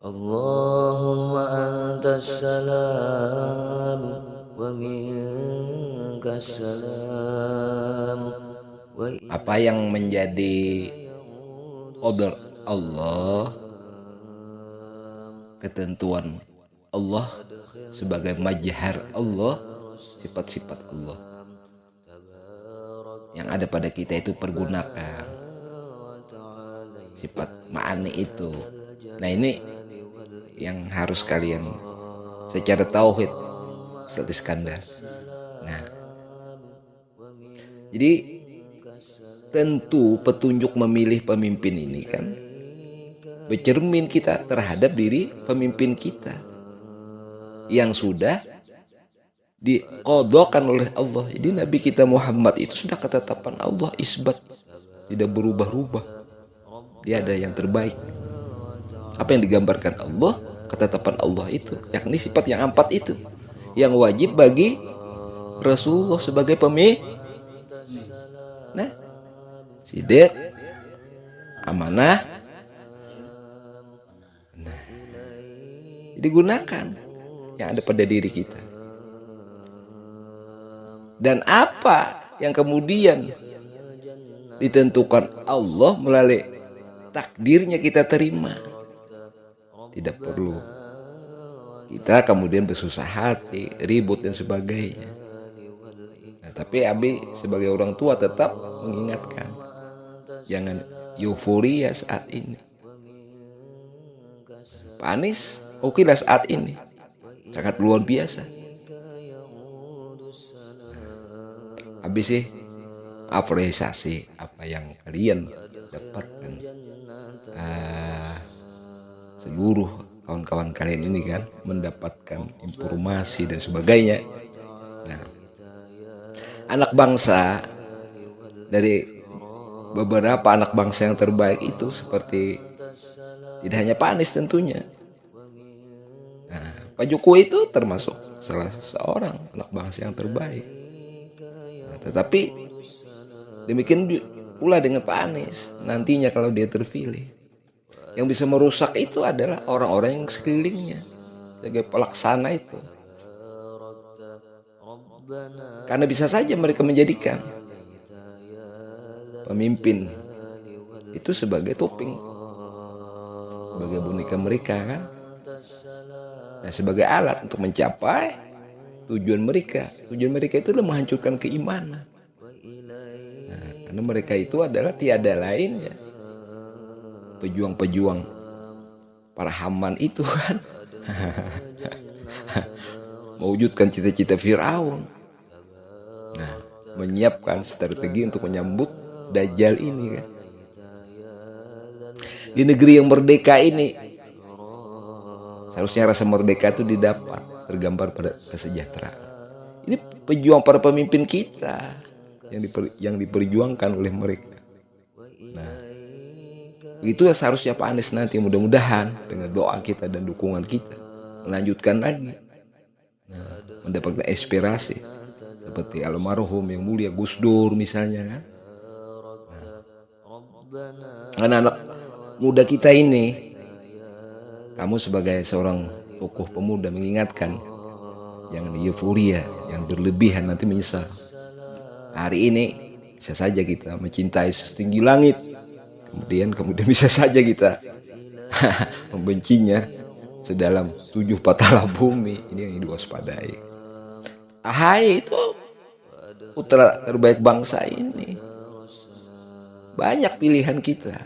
Allahumma antas salam wa minkas salam. Apa yang menjadi qadar Allah, ketentuan Allah sebagai majhar Allah, sifat-sifat Allah yang ada pada kita itu pergunakan sifat ma'ani itu. Nah ini yang harus kalian secara tauhid, Ustaz Iskandar. Nah, jadi tentu petunjuk memilih pemimpin ini kan bercermin kita terhadap diri pemimpin kita yang sudah diqadhakan oleh Allah. Jadi Nabi kita Muhammad itu sudah ketetapan Allah, isbat, tidak berubah-ubah. Dia ada yang terbaik. Apa yang digambarkan Allah, ketetapan Allah itu, yakni sifat yang 4 itu, yang wajib bagi Rasulullah sebagai pemimpin. Nah, sidq, amanah. Nah, digunakan yang ada pada diri kita. Dan apa yang kemudian ditentukan Allah melalui takdirnya kita terima. Tidak perlu kita kemudian bersusah hati, ribut dan sebagainya. Nah, tapi Abi sebagai orang tua tetap mengingatkan, jangan euforia saat ini. Panis, oke lah saat ini, sangat luar biasa. Abi sih apresiasi apa yang kalian dapatkan, seluruh kawan-kawan kalian ini kan mendapatkan informasi dan sebagainya. Nah, anak bangsa, dari beberapa anak bangsa yang terbaik itu seperti tidak hanya Pak Anies tentunya. Nah, Pak Jokowi itu termasuk salah seorang anak bangsa yang terbaik. Nah, tetapi demikian pula dengan Pak Anies nantinya kalau dia terpilih. Yang bisa merusak itu adalah orang-orang yang sekelilingnya sebagai pelaksana itu. Karena bisa saja mereka menjadikan pemimpin itu sebagai topeng, sebagai boneka mereka kan. Nah, sebagai alat untuk mencapai tujuan mereka. Tujuan mereka itu adalah menghancurkan keimanan. Nah, karena mereka itu adalah tiada lain ya, pejuang-pejuang para Haman itu kan. Mewujudkan cita-cita Firaun. Nah, menyiapkan strategi untuk menyambut Dajjal ini kan. Di negeri yang merdeka ini seharusnya rasa merdeka itu didapat tergambar pada kesejahteraan. Ini pejuang para pemimpin kita yang diperjuangkan oleh mereka. Nah, itu seharusnya Pak Anies nanti mudah-mudahan dengan doa kita dan dukungan kita melanjutkan lagi. Nah, mendapatkan inspirasi seperti almarhum yang mulia Gus Dur misalnya kan. Nah, anak-anak muda kita ini, kamu sebagai seorang tokoh pemuda mengingatkan, jangan euforia yang berlebihan, nanti menyesal. Hari ini bisa saja kita mencintai setinggi langit, kemudian bisa saja kita membencinya sedalam 7 patalah bumi. Ini yang diwaspadai. Ahai itu putra terbaik bangsa ini. Banyak pilihan kita.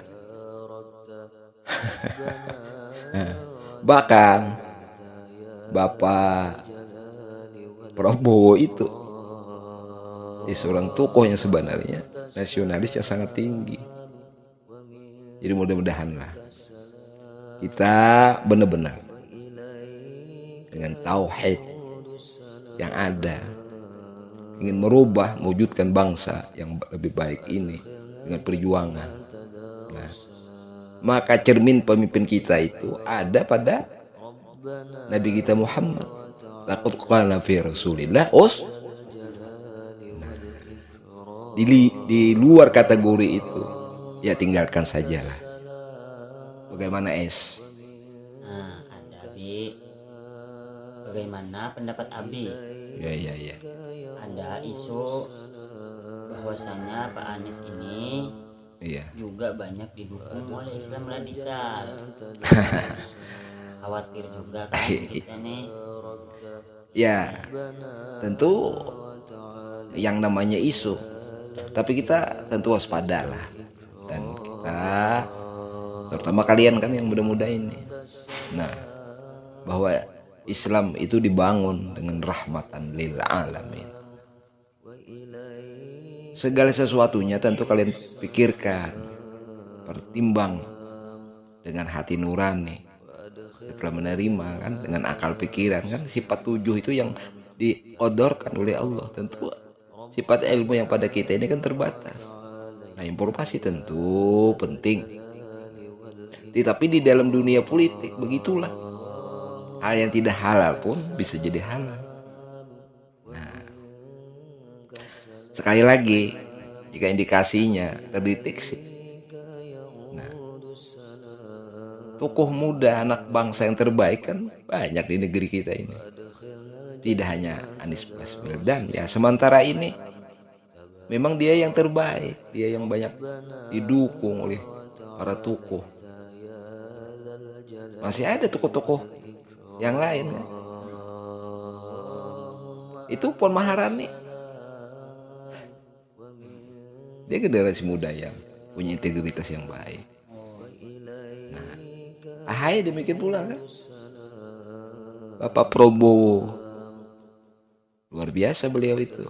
Bahkan Bapak Prabowo itu seorang tokoh yang sebenarnya nasionalis yang sangat tinggi. Jadi mudah-mudahanlah kita benar-benar dengan tauhid yang ada ingin merubah, mewujudkan bangsa yang lebih baik ini dengan perjuangan. Nah, maka cermin pemimpin kita itu ada pada Nabi kita Muhammad. Laqad qala fi Rasulillah di luar kategori itu ya tinggalkan sajalah. Bagaimana es? Nah, ada Abi. Bagaimana pendapat Abi? Ya. Ada isu bahwasanya Pak Anies ini Iya. juga banyak didukung oleh Islam radikal. Khawatir juga kan kita nih. Ya, tentu yang namanya isu, tapi kita tentu waspada lah. Dan kita, terutama kalian kan yang muda-muda ini, nah, bahwa Islam itu dibangun dengan rahmatan lil alamin. Segala sesuatunya tentu kalian pikirkan, pertimbang dengan hati nurani. Setelah menerima kan dengan akal pikiran kan, sifat 7 itu yang dikodorkan oleh Allah. Tentu sifat ilmu yang pada kita ini kan terbatas. Nah, informasi tentu penting, tetapi di dalam dunia politik begitulah, hal yang tidak halal pun bisa jadi halal. Nah, sekali lagi, jika indikasinya terdeteksi, tokoh muda anak bangsa yang terbaik kan banyak di negeri kita ini. Tidak hanya Anies Baswedan, ya sementara ini memang dia yang terbaik, dia yang banyak didukung oleh para tokoh. Masih ada tokoh-tokoh yang lain kan? Itu Puan Maharani, dia generasi muda yang punya integritas yang baik. Ahy demikian pula kan. Bapak Prabowo, luar biasa beliau itu.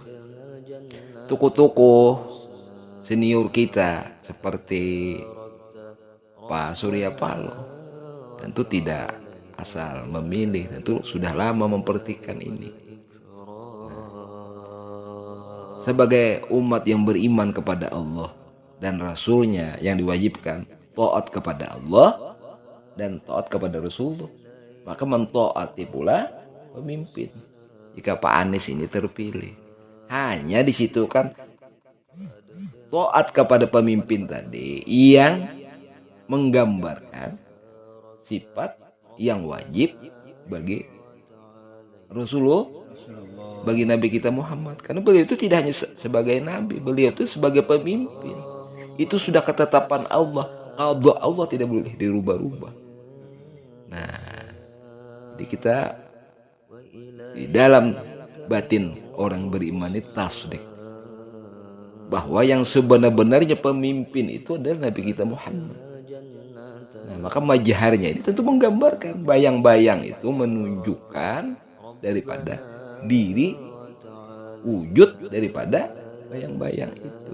Tokoh-tokoh senior kita seperti Pak Surya Paloh tentu tidak asal memilih, tentu sudah lama memperhatikan ini. Sebagai umat yang beriman kepada Allah dan Rasulnya, yang diwajibkan taat kepada Allah dan taat kepada Rasulullah, maka mentaati pula pemimpin. Jika Pak Anies ini terpilih, hanya di situ kan taat kepada pemimpin tadi yang menggambarkan sifat yang wajib bagi Rasulullah, bagi Nabi kita Muhammad. Karena beliau itu tidak hanya sebagai Nabi, beliau itu sebagai pemimpin. Itu sudah ketetapan Allah. Qada Allah tidak boleh dirubah-rubah. Nah, jadi kita di dalam batin orang beriman itu tasdik bahwa yang sebenar-benarnya pemimpin itu adalah Nabi kita Muhammad. Nah, maka majaharnya ini tentu menggambarkan, bayang-bayang itu menunjukkan daripada diri, wujud daripada bayang-bayang itu.